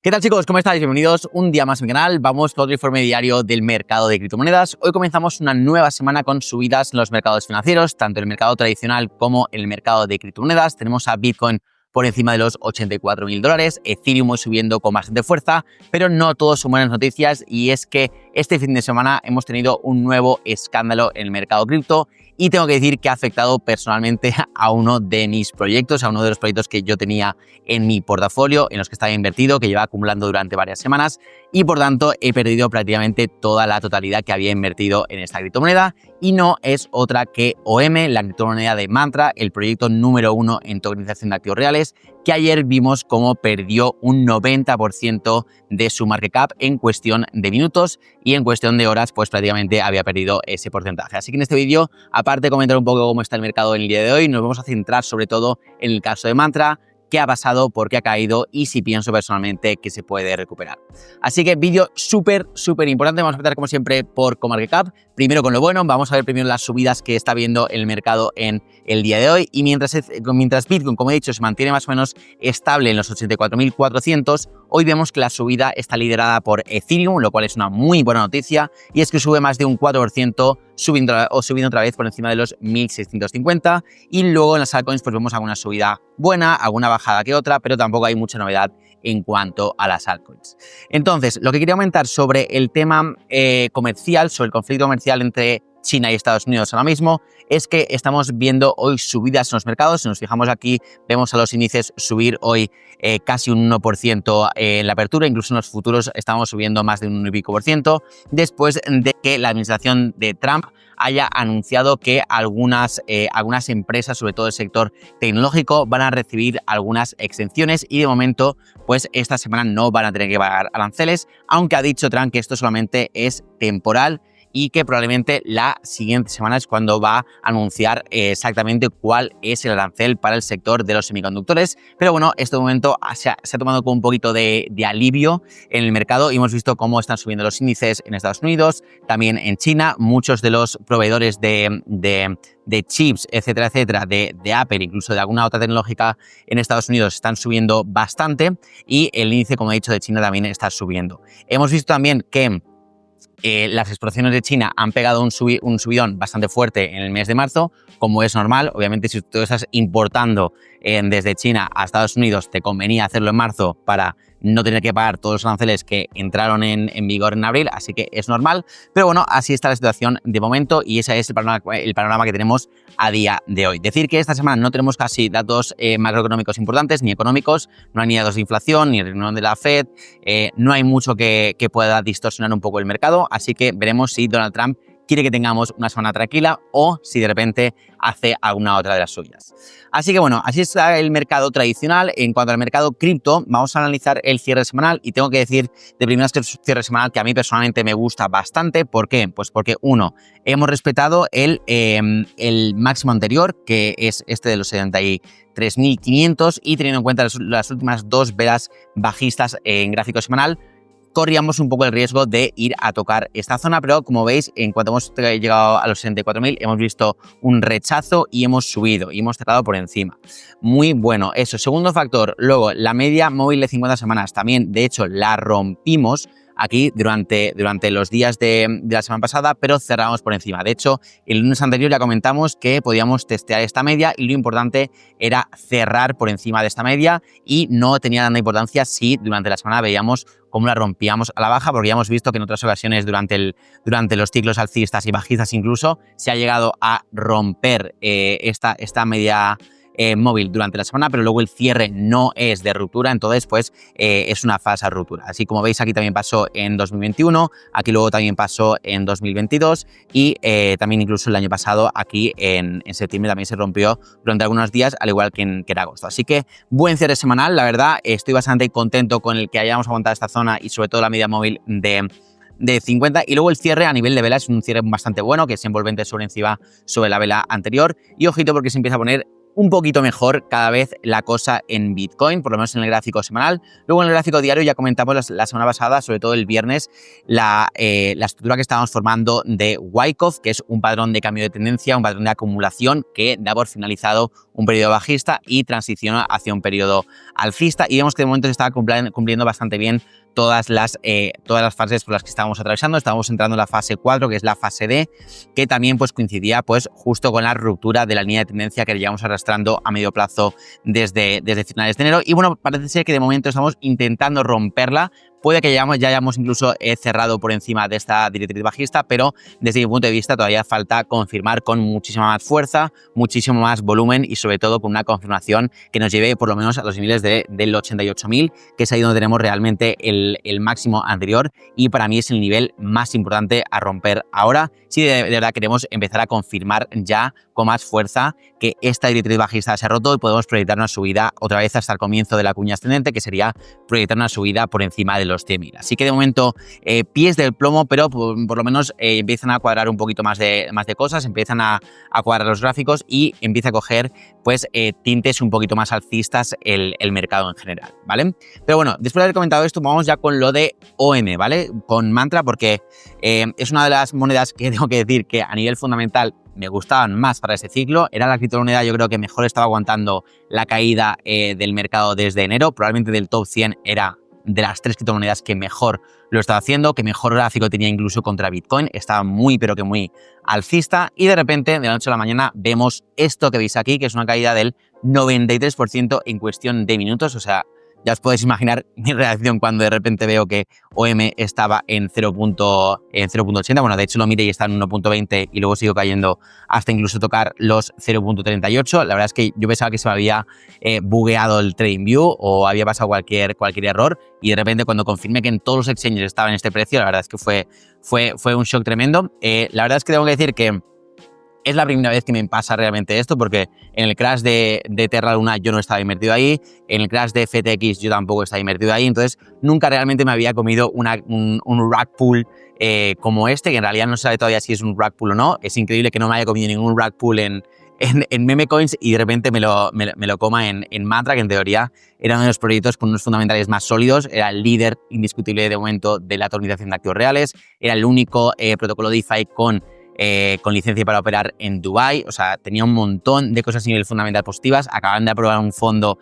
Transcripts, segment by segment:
¿Qué tal, chicos? ¿Cómo estáis? Bienvenidos un día más a mi canal. Vamos con otro informe diario del mercado de criptomonedas. Hoy comenzamos una nueva semana con subidas en los mercados financieros, tanto en el mercado tradicional como en el mercado de criptomonedas. Tenemos a Bitcoin por encima de los $84.000, Ethereum subiendo con bastante fuerza, pero no todo son buenas noticias, y es que este fin de semana hemos tenido un nuevo escándalo en el mercado cripto y tengo que decir que ha afectado personalmente a uno de mis proyectos, a uno de los proyectos que yo tenía en mi portafolio, en los que estaba invertido, que llevaba acumulando durante varias semanas, y por tanto he perdido prácticamente toda la totalidad que había invertido en esta criptomoneda, y no es otra que OM, la criptomoneda de Mantra, el proyecto número 1 en tokenización de activos reales, que ayer vimos cómo perdió un 90% de su market cap en cuestión de minutos, y en cuestión de horas pues prácticamente había perdido ese porcentaje. Así que en este vídeo, aparte de comentar un poco cómo está el mercado en el día de hoy, nos vamos a centrar sobre todo en el caso de Mantra, qué ha pasado, por qué ha caído y si pienso personalmente que se puede recuperar. Así que vídeo súper importante. Vamos a empezar como siempre por CoinMarketCap. Primero con lo bueno, vamos a ver primero las subidas que está viendo el mercado en el día de hoy, y mientras Bitcoin, como he dicho, se mantiene más o menos estable en los 84.400, hoy vemos que la subida está liderada por Ethereum, lo cual es una muy buena noticia, y es que sube más de un 4%, subiendo otra vez por encima de los 1.650, y luego en las altcoins pues vemos alguna subida buena, alguna bajada que otra, pero tampoco hay mucha novedad en cuanto a las altcoins. Entonces, lo que quería comentar sobre el tema comercial, sobre el conflicto comercial entre China y Estados Unidos ahora mismo, es que estamos viendo hoy subidas en los mercados. Si nos fijamos aquí, vemos a los índices subir hoy casi un 1% en la apertura, incluso en los futuros estamos subiendo más de un 1 y pico por ciento, después de que la administración de Trump haya anunciado que algunas empresas, sobre todo el sector tecnológico, van a recibir algunas exenciones, y de momento pues esta semana no van a tener que pagar aranceles, aunque ha dicho Trump que esto solamente es temporal y que probablemente la siguiente semana es cuando va a anunciar exactamente cuál es el arancel para el sector de los semiconductores. Pero bueno, este momento se ha tomado con un poquito de alivio en el mercado, y hemos visto cómo están subiendo los índices en Estados Unidos, también en China. Muchos de los proveedores de chips, etcétera, de Apple, incluso de alguna otra tecnológica en Estados Unidos, están subiendo bastante, y el índice, como he dicho, de China también está subiendo. Hemos visto también que las exploraciones de China han pegado un subidón bastante fuerte en el mes de marzo, como es normal. Obviamente, si tú estás importando desde China a Estados Unidos, te convenía hacerlo en marzo para no tener que pagar todos los aranceles que entraron en vigor en abril, así que es normal. Pero bueno, así está la situación de momento, y ese es el panorama que tenemos a día de hoy. Decir que esta semana no tenemos casi datos macroeconómicos importantes, ni económicos, no hay ni datos de inflación, ni reunión de la Fed, no hay mucho que pueda distorsionar un poco el mercado, así que veremos si Donald Trump quiere que tengamos una semana tranquila o si de repente hace alguna otra de las suyas. Así que bueno, así está el mercado tradicional. En cuanto al mercado cripto, vamos a analizar el cierre semanal, y tengo que decir de primeras que es un cierre semanal que a mí personalmente me gusta bastante. ¿Por qué? Pues porque, uno, hemos respetado el máximo anterior, que es este de los 73.500, y teniendo en cuenta las últimas dos velas bajistas en gráfico semanal, corríamos un poco el riesgo de ir a tocar esta zona, pero como veis, en cuanto hemos llegado a los 64.000, hemos visto un rechazo y hemos subido y hemos cerrado por encima. Muy bueno eso. Segundo factor, luego la media móvil de 50 semanas también, de hecho, la rompimos aquí durante los días de la semana pasada, pero cerramos por encima. De hecho, el lunes anterior ya comentamos que podíamos testear esta media, y lo importante era cerrar por encima de esta media, y no tenía tanta importancia si durante la semana veíamos cómo la rompíamos a la baja, porque ya hemos visto que en otras ocasiones durante los ciclos alcistas y bajistas incluso se ha llegado a romper esta media móvil durante la semana, pero luego el cierre no es de ruptura, entonces pues es una falsa ruptura. Así como veis, aquí también pasó en 2021, aquí luego también pasó en 2022, y también incluso el año pasado aquí en septiembre también se rompió durante algunos días, al igual que en agosto. Así que buen cierre semanal, la verdad. Estoy bastante contento con el que hayamos aguantado esta zona, y sobre todo la media móvil de 50, y luego el cierre a nivel de vela es un cierre bastante bueno, que es envolvente sobre la vela anterior, y ojito porque se empieza a poner un poquito mejor cada vez la cosa en Bitcoin, por lo menos en el gráfico semanal. Luego en el gráfico diario ya comentamos la semana pasada, sobre todo el viernes, la estructura que estábamos formando de Wyckoff, que es un patrón de cambio de tendencia, un patrón de acumulación que da por finalizado un periodo bajista y transicionó hacia un periodo alcista, y vemos que de momento se estaba cumpliendo bastante bien todas las fases por las que estábamos atravesando. Estábamos entrando en la fase 4, que es la fase D, que también pues coincidía pues justo con la ruptura de la línea de tendencia que llevamos arrastrando a medio plazo desde finales de enero. Y bueno, parece ser que de momento estamos intentando romperla. Puede que ya hayamos incluso cerrado por encima de esta directriz bajista, pero desde mi punto de vista todavía falta confirmar con muchísima más fuerza, muchísimo más volumen y sobre todo con una confirmación que nos lleve por lo menos a los niveles del 88.000, que es ahí donde tenemos realmente el máximo anterior, y para mí es el nivel más importante a romper ahora si de verdad queremos empezar a confirmar ya con más fuerza que esta directriz bajista se ha roto y podemos proyectar una subida otra vez hasta el comienzo de la cuña ascendente, que sería proyectar una subida por encima de los 100.000. Así que de momento pies del plomo, pero por lo menos empiezan a cuadrar un poquito más de cosas, empiezan a cuadrar los gráficos y empieza a coger pues tintes un poquito más alcistas el mercado en general, ¿vale? Pero bueno, después de haber comentado esto, vamos ya con lo de OM, ¿vale? Con Mantra, porque es una de las monedas que tengo que decir que a nivel fundamental me gustaban más para este ciclo. Era la criptomoneda, yo creo que mejor estaba aguantando la caída del mercado desde enero. Probablemente del top 100 era de las 3 criptomonedas que mejor lo estaba haciendo, que mejor gráfico tenía incluso contra Bitcoin. Estaba muy, pero que muy alcista, y de repente, de la noche a la mañana, vemos esto que veis aquí, que es una caída del 93% en cuestión de minutos. O sea, ya os podéis imaginar mi reacción cuando de repente veo que OM estaba en 0.80. Bueno, de hecho lo miré y está en 1.20 y luego sigo cayendo hasta incluso tocar los 0.38. La verdad es que yo pensaba que se me había bugueado el TradingView o había pasado cualquier error, y de repente cuando confirmé que en todos los exchanges estaba en este precio, la verdad es que fue un shock tremendo. La verdad es que tengo que decir que es la primera vez que me pasa realmente esto, porque en el crash de Terra Luna yo no estaba invertido ahí, en el crash de FTX yo tampoco estaba invertido ahí, entonces nunca realmente me había comido un rug pull como este, que en realidad no se sabe todavía si es un rug pull o no. Es increíble que no me haya comido ningún rug pull en meme coins y de repente me lo coma en Mantra, que en teoría era uno de los proyectos con unos fundamentales más sólidos, era el líder indiscutible de momento de la tokenización de activos reales, era el único protocolo DeFi con licencia para operar en Dubái. O sea, tenía un montón de cosas a nivel fundamental positivas. Acaban de aprobar un fondo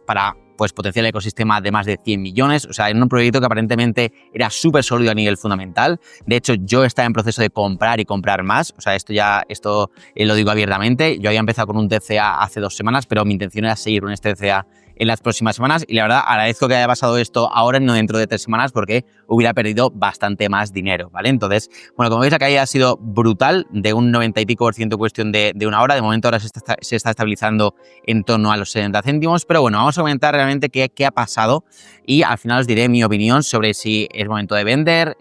para pues potenciar el ecosistema de más de 100 millones. O sea, era un proyecto que aparentemente era súper sólido a nivel fundamental. De hecho, yo estaba en proceso de comprar y comprar más. O sea, esto lo digo abiertamente. Yo había empezado con un TCA hace 2 semanas, pero mi intención era seguir con este TCA en las próximas semanas, y la verdad agradezco que haya pasado esto ahora y no dentro de 3 semanas, porque hubiera perdido bastante más dinero, ¿vale? Entonces, bueno, como veis, la caída ha sido brutal, de un 90 y pico % cuestión de una hora. De momento ahora se está estabilizando en torno a los 70 céntimos, pero bueno, vamos a comentar realmente qué ha pasado, y al final os diré mi opinión sobre si es momento de vender,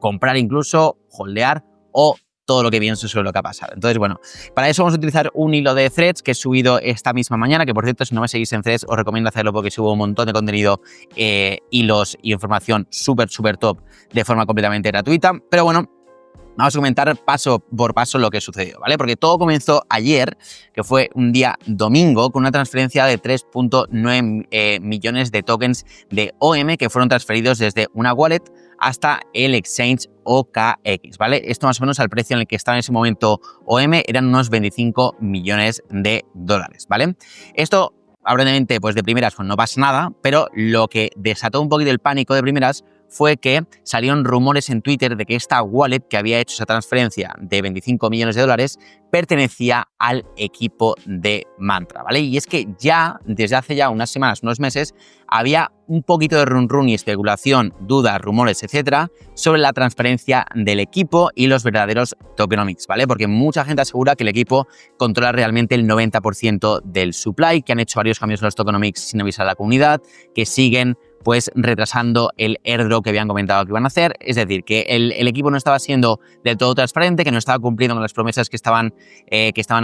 comprar incluso, holdear o todo lo que pienso sobre lo que ha pasado. Entonces, bueno, para eso vamos a utilizar un hilo de threads que he subido esta misma mañana, que por cierto, si no me seguís en threads, os recomiendo hacerlo porque subo un montón de contenido, hilos y información súper top de forma completamente gratuita. Pero bueno, vamos a comentar paso por paso lo que sucedió, ¿vale? Porque todo comenzó ayer, que fue un día domingo, con una transferencia de 3.9 millones de tokens de OM que fueron transferidos desde una wallet hasta el exchange OKX, ¿vale? Esto más o menos al precio en el que estaba en ese momento OM eran unos 25 millones de dólares, ¿vale? Esto, aparentemente, pues de primeras pues no pasa nada, pero lo que desató un poquito el pánico de primeras fue que salieron rumores en Twitter de que esta wallet que había hecho esa transferencia de 25 millones de dólares pertenecía al equipo de Mantra, ¿vale? Y es que ya, desde hace ya unas semanas, unos meses, había un poquito de run y especulación, dudas, rumores, etcétera, sobre la transparencia del equipo y los verdaderos tokenomics, ¿vale? Porque mucha gente asegura que el equipo controla realmente el 90% del supply, que han hecho varios cambios en los tokenomics sin avisar a la comunidad, que siguen pues retrasando el airdrop que habían comentado que iban a hacer. Es decir, que el equipo no estaba siendo del todo transparente, que no estaba cumpliendo con las promesas que estaban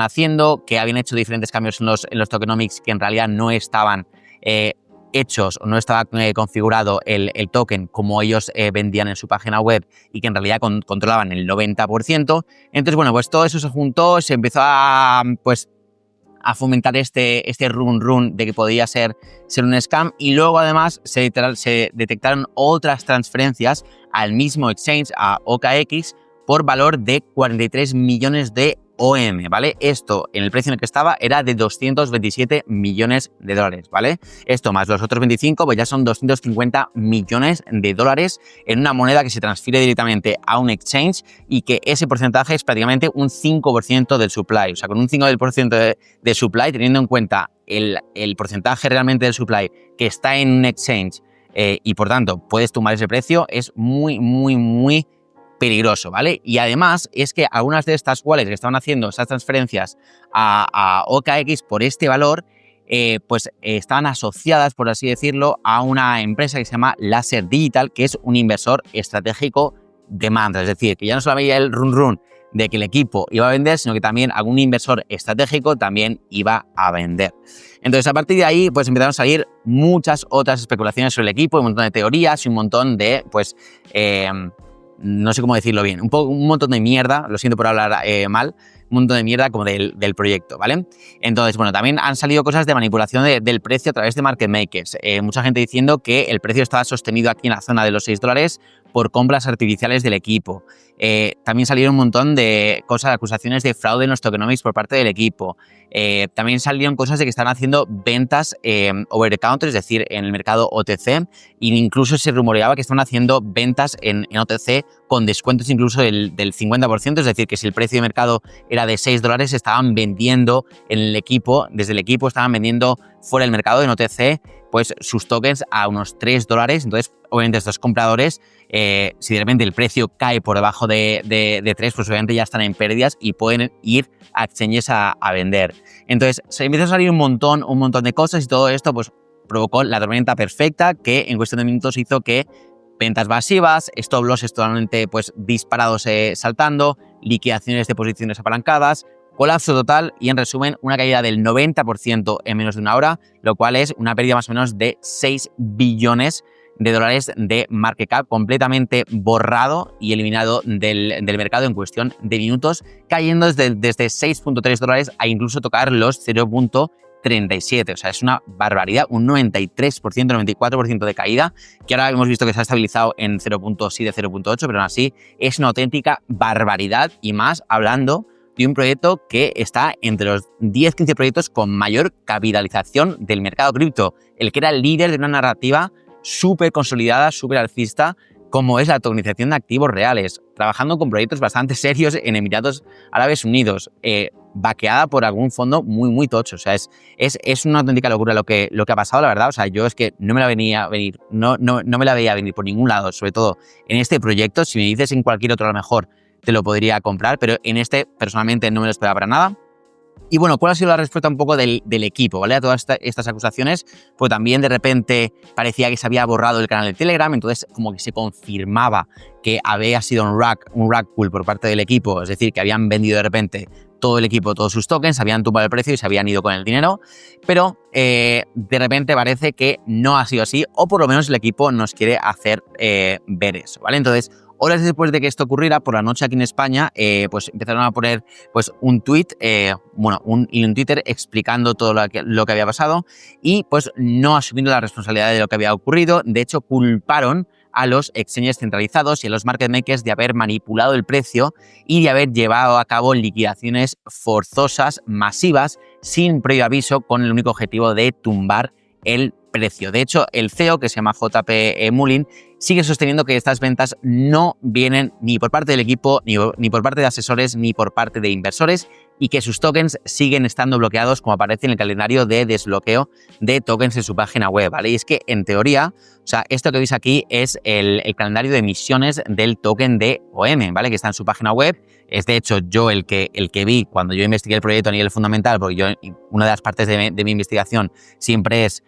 haciendo, que habían hecho diferentes cambios en los tokenomics que en realidad no estaban hechos o no estaba configurado el token como ellos vendían en su página web, y que en realidad controlaban el 90%. Entonces, bueno, pues todo eso se juntó, se empezó a fomentar este run de que podía ser un scam, y luego además se detectaron otras transferencias al mismo exchange, a OKX, por valor de 43 millones de OM, ¿vale? Esto, en el precio en el que estaba, era de 227 millones de dólares, ¿vale? Esto más los otros 25, pues ya son 250 millones de dólares en una moneda que se transfiere directamente a un exchange y que ese porcentaje es prácticamente un 5% del supply. O sea, con un 5% de supply, teniendo en cuenta el porcentaje realmente del supply que está en un exchange y por tanto puedes tumbar ese precio, es muy, muy, muy peligroso, ¿vale? Y además es que algunas de estas wallets que estaban haciendo esas transferencias a OKX por este valor, pues estaban asociadas, por así decirlo, a una empresa que se llama Laser Digital, que es un inversor estratégico de Mantra. Es decir, que ya no solo había el run de que el equipo iba a vender, sino que también algún inversor estratégico también iba a vender. Entonces, a partir de ahí, pues empezaron a salir muchas otras especulaciones sobre el equipo, un montón de teorías y un montón de, pues, no sé cómo decirlo bien, un montón de mierda, lo siento por hablar mal, un montón de mierda como del proyecto, ¿vale? Entonces, bueno, también han salido cosas de manipulación del precio a través de market makers. Mucha gente diciendo que el precio estaba sostenido aquí en la zona de los $6 por compras artificiales del equipo. También salieron un montón de cosas, acusaciones de fraude en los tokenomics por parte del equipo. También salieron cosas de que están haciendo ventas over the counter, es decir, en el mercado OTC, e incluso se rumoreaba que estaban haciendo ventas en OTC con descuentos incluso del 50%, es decir, que si el precio de mercado era de $6, estaban vendiendo en el equipo, desde el equipo estaban vendiendo fuera del mercado en OTC, pues sus tokens a unos $3. Entonces, obviamente, estos compradores, si de repente el precio cae por debajo de 3, pues obviamente ya están en pérdidas y pueden ir a exchanges a vender. Entonces, se empieza a salir un montón de cosas y todo esto pues provocó la tormenta perfecta que en cuestión de minutos hizo que ventas masivas, stop losses totalmente pues disparados saltando, liquidaciones de posiciones apalancadas, colapso total y, en resumen, una caída del 90% en menos de una hora, lo cual es una pérdida más o menos de 6 billones de dólares de market cap, completamente borrado y eliminado del mercado en cuestión de minutos, cayendo desde $6.3 a incluso tocar los 0.37. O sea, es una barbaridad, un 93%, 94% de caída, que ahora hemos visto que se ha estabilizado en 0.7, 0.8, pero aún así es una auténtica barbaridad, y más hablando de un proyecto que está entre los 10-15 proyectos con mayor capitalización del mercado cripto, el que era el líder de una narrativa súper consolidada, súper alcista, como es la tokenización de activos reales, trabajando con proyectos bastante serios en Emiratos Árabes Unidos, vaqueada por algún fondo muy, muy tocho. O sea, es una auténtica locura lo que ha pasado, la verdad. O sea, yo es que no me la veía venir, no me la veía venir por ningún lado, sobre todo en este proyecto. Si me dices en cualquier otro, a lo mejor te lo podría comprar, pero en este personalmente no me lo esperaba para nada. Y bueno, ¿cuál ha sido la respuesta un poco del equipo, ¿vale? A todas estas acusaciones? Pues también de repente parecía que se había borrado el canal de Telegram, entonces como que se confirmaba que había sido un rug pull por parte del equipo, es decir, que habían vendido de repente todo el equipo, todos sus tokens, habían tumbado el precio y se habían ido con el dinero, pero de repente parece que no ha sido así, o por lo menos el equipo nos quiere hacer ver eso, ¿vale? Entonces, horas después de que esto ocurriera, por la noche aquí en España, pues empezaron a poner pues un tweet, un Twitter explicando todo lo que había pasado y pues no asumiendo la responsabilidad de lo que había ocurrido. De hecho, culparon a los exchanges centralizados y a los market makers de haber manipulado el precio y de haber llevado a cabo liquidaciones forzosas, masivas, sin previo aviso, con el único objetivo de tumbar el precio. De hecho, el CEO, que se llama JP Mullin, sigue sosteniendo que estas ventas no vienen ni por parte del equipo, ni por parte de asesores, ni por parte de inversores, y que sus tokens siguen estando bloqueados, como aparece en el calendario de desbloqueo de tokens en su página web, ¿vale? Y es que, en teoría, o sea, esto que veis aquí es el calendario de emisiones del token de OM, ¿vale? Que está en su página web. Es, de hecho, yo el que vi cuando yo investigué el proyecto a nivel fundamental, porque una de las partes de mi investigación siempre es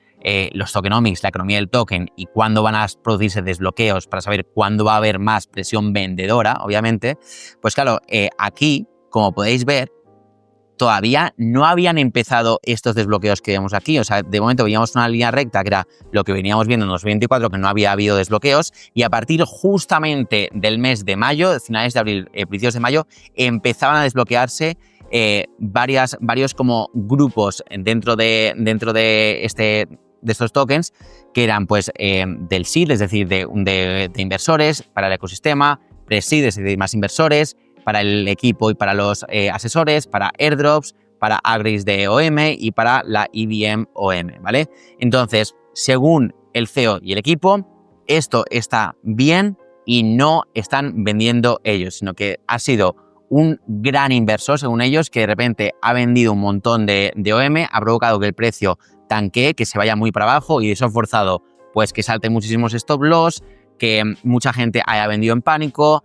los tokenomics, la economía del token y cuándo van a producirse desbloqueos para saber cuándo va a haber más presión vendedora, obviamente. Pues claro, aquí, como podéis ver, todavía no habían empezado estos desbloqueos que vemos aquí. O sea, de momento veíamos una línea recta, que era lo que veníamos viendo en los 24, que no había habido desbloqueos, y a partir justamente del mes de mayo, finales de abril, principios de mayo, empezaban a desbloquearse varios como grupos dentro de estos tokens, que eran pues del seed, es decir, de inversores para el ecosistema, pre-seed, es decir, más inversores, para el equipo y para los asesores, para airdrops, para upgrades de OM y para la EVM OM, ¿vale? Entonces, según el CEO y el equipo, esto está bien y no están vendiendo ellos, sino que ha sido un gran inversor, según ellos, que de repente ha vendido un montón de OM, ha provocado que el precio tanquee, que se vaya muy para abajo y eso ha forzado pues que salten muchísimos stop loss, que mucha gente haya vendido en pánico,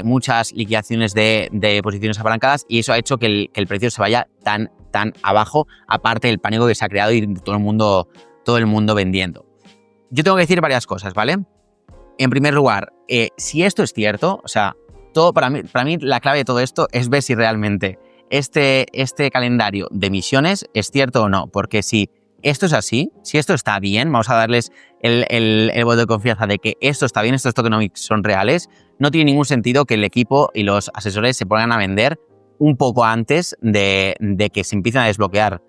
muchas liquidaciones de posiciones apalancadas y eso ha hecho que el precio se vaya tan abajo, aparte del pánico que se ha creado y todo el mundo vendiendo. Yo tengo que decir varias cosas, ¿vale? En primer lugar, si esto es cierto, o sea, todo para mí la clave de todo esto es ver si realmente este calendario de emisiones es cierto o no, porque si esto es así, si esto está bien, vamos a darles el voto de confianza de que esto está bien, estos tokenomics son reales, no tiene ningún sentido que el equipo y los asesores se pongan a vender un poco antes de que se empiecen a desbloquear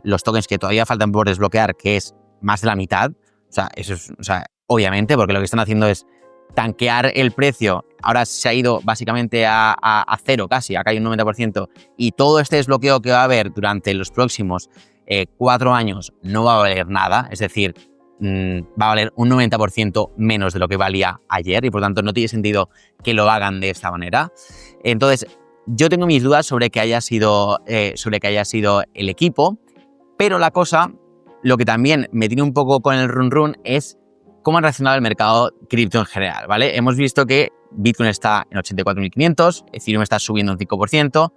los tokens que todavía faltan por desbloquear, que es más de la mitad. O sea, eso es, obviamente, porque lo que están haciendo es tanquear el precio. Ahora se ha ido básicamente a cero casi, ha caído un 90%, y todo este desbloqueo que va a haber durante los próximos 4 años no va a valer nada, es decir, va a valer un 90% menos de lo que valía ayer y por tanto no tiene sentido que lo hagan de esta manera. Entonces, yo tengo mis dudas sobre que haya sido el equipo, pero la cosa, lo que también me tiene un poco con el run es cómo ha reaccionado el mercado cripto en general, ¿vale? Hemos visto que Bitcoin está en 84.500, Ethereum está subiendo un 5%,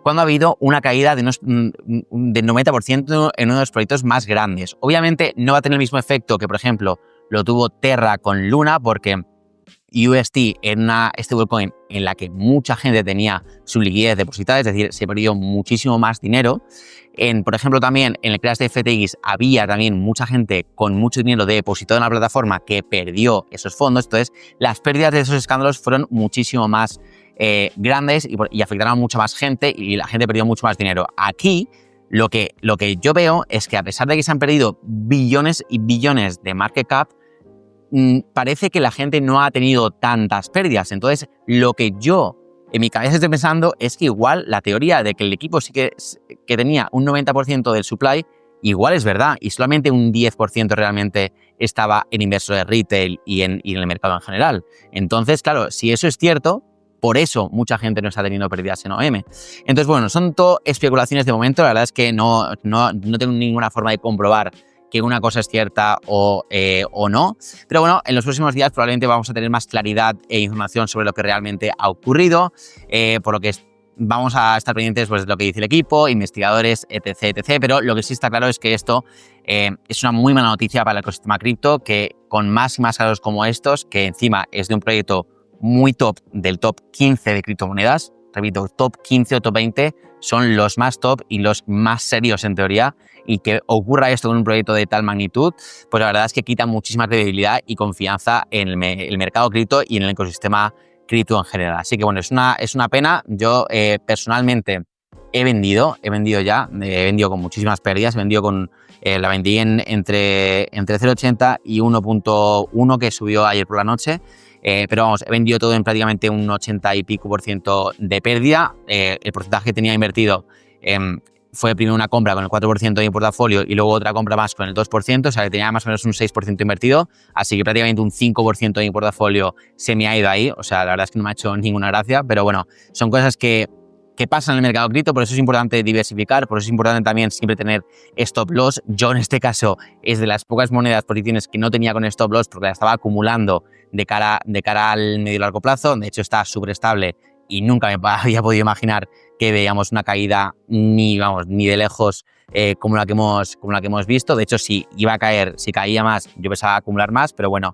cuando ha habido una caída del 90% en uno de los proyectos más grandes. Obviamente no va a tener el mismo efecto que, por ejemplo, lo tuvo Terra con Luna, porque UST era una stablecoin en la que mucha gente tenía su liquidez depositada, es decir, se perdió muchísimo más dinero. Por ejemplo, también en el crash de FTX había también mucha gente con mucho dinero depositado en la plataforma que perdió esos fondos. Entonces, las pérdidas de esos escándalos fueron muchísimo más grandes y afectaron a mucha más gente y la gente perdió mucho más dinero. Aquí, lo que yo veo es que a pesar de que se han perdido billones y billones de market cap, parece que la gente no ha tenido tantas pérdidas. Entonces, lo que yo en mi cabeza estoy pensando es que igual la teoría de que el equipo sí que tenía un 90% del supply, igual es verdad, y solamente un 10% realmente estaba en inversores retail y en el mercado en general. Entonces, claro, si eso es cierto, por eso mucha gente no está teniendo pérdidas en OM. Entonces, bueno, son todo especulaciones de momento. La verdad es que no tengo ninguna forma de comprobar que una cosa es cierta o no. Pero bueno, en los próximos días probablemente vamos a tener más claridad e información sobre lo que realmente ha ocurrido, por lo que vamos a estar pendientes pues, de lo que dice el equipo, investigadores, etc. Pero lo que sí está claro es que esto es una muy mala noticia para el ecosistema cripto, que con más y más casos como estos, que encima es de un proyecto muy top, del top 15 de criptomonedas, repito, top 15 o top 20 son los más top y los más serios en teoría, y que ocurra esto con un proyecto de tal magnitud, pues la verdad es que quita muchísima credibilidad y confianza en el mercado cripto y en el ecosistema cripto en general. Así que bueno, es una pena. Yo personalmente he vendido con muchísimas pérdidas, la vendí entre 0.80 y 1.1 que subió ayer por la noche. Pero vamos, he vendido todo en prácticamente un 80 y pico % de pérdida. El porcentaje que tenía invertido fue primero una compra con el 4% de mi portafolio y luego otra compra más con el 2%, o sea que tenía más o menos un 6% invertido, así que prácticamente un 5% de mi portafolio se me ha ido ahí. O sea, la verdad es que no me ha hecho ninguna gracia, pero bueno, son cosas que pasan en el mercado cripto, por eso es importante diversificar, por eso es importante también siempre tener stop loss. Yo en este caso es de las pocas posiciones que no tenía con stop loss porque la estaba acumulando de cara al medio y largo plazo. De hecho está súper estable y nunca me había podido imaginar que veíamos una caída ni de lejos como la que hemos visto. De hecho, si caía más, yo pensaba acumular más, pero bueno,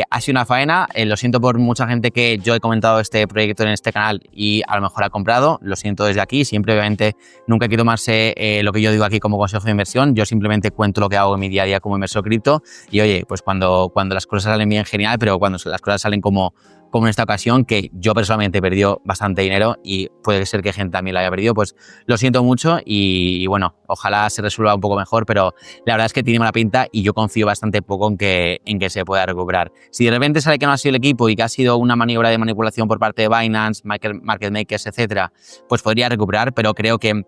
ha sido una faena. Lo siento por mucha gente que yo he comentado este proyecto en este canal y a lo mejor ha comprado. Lo siento desde aquí. Siempre, obviamente, nunca hay que tomarse lo que yo digo aquí como consejo de inversión. Yo simplemente cuento lo que hago en mi día a día como inversor cripto. Y oye, pues cuando las cosas salen bien, genial, pero cuando las cosas salen como en esta ocasión, que yo personalmente he perdido bastante dinero y puede ser que gente también la haya perdido, pues lo siento mucho y bueno, ojalá se resuelva un poco mejor, pero la verdad es que tiene mala pinta y yo confío bastante poco en que se pueda recuperar. Si de repente sale que no ha sido el equipo y que ha sido una maniobra de manipulación por parte de Binance, market makers, etcétera, pues podría recuperar, pero creo que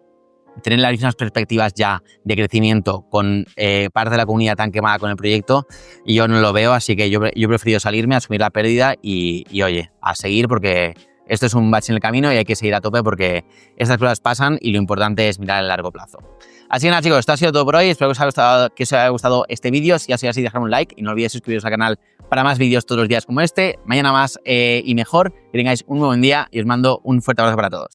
tener las mismas perspectivas ya de crecimiento con parte de la comunidad tan quemada con el proyecto, y yo no lo veo, así que yo he preferido salirme, asumir la pérdida y oye, a seguir, porque esto es un bache en el camino y hay que seguir a tope porque estas cosas pasan y lo importante es mirar a largo plazo. Así que nada, chicos, esto ha sido todo por hoy. Espero que os haya gustado este vídeo. Si ha sido así, dejad un like y no olvidéis suscribiros al canal para más vídeos todos los días como este. Mañana más y mejor. Que tengáis un muy buen día y os mando un fuerte abrazo para todos.